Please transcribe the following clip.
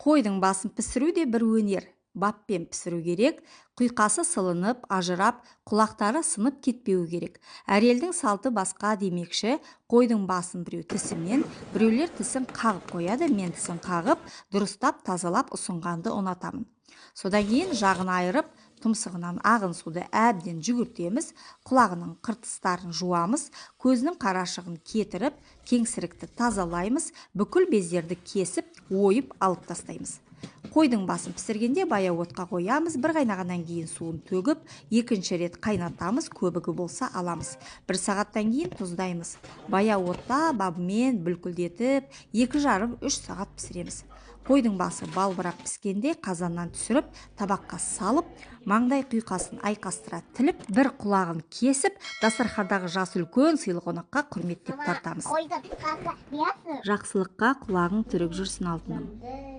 Қойдың басын пісіру де бір өнер. Баппен пісіру керек, құйқасы сылынып, ажырап, құлақтары сынып кетпеуі керек. Әр елдің салты басқа демекші, қойдың басын біреу тісімен, біреулер тісін қағып қояды, мен тісін қағып, дұрыстап, тазалап ұсынғанды ұнатамын. Содан кейін жағын айырып, тұмсығынан ағын суды әбден жүгіртеміз, құлағының қыртыстарын жуамыз, көзінің қарашығын кетіріп, кеңсірікті тазалаймыз, бүкіл бездерді кесіп, ойып алып тастаймыз. Қойдың басын пісіргенде баяу отқа қоямыз, бір қайнағаннан кейін суын төгіп, екінші рет қайнатамыз, көбігі болса аламыз. Бір сағаттан кейін тұздаймыз. Баяу отта бабымен бүлкілдетіп, 2,5-3 сағат пісіреміз. Қойдың басы балбырақ піскенде қазаннан түсіріп, табаққа салып, маңдай құйқасын айқастыра тіліп, бір құлағын кесіп, дастархандағы жасы үлкен сыйлы қонаққа құрметтеп тартамыз. Жақсылыққа құлағың түрік жүрсін алтыным.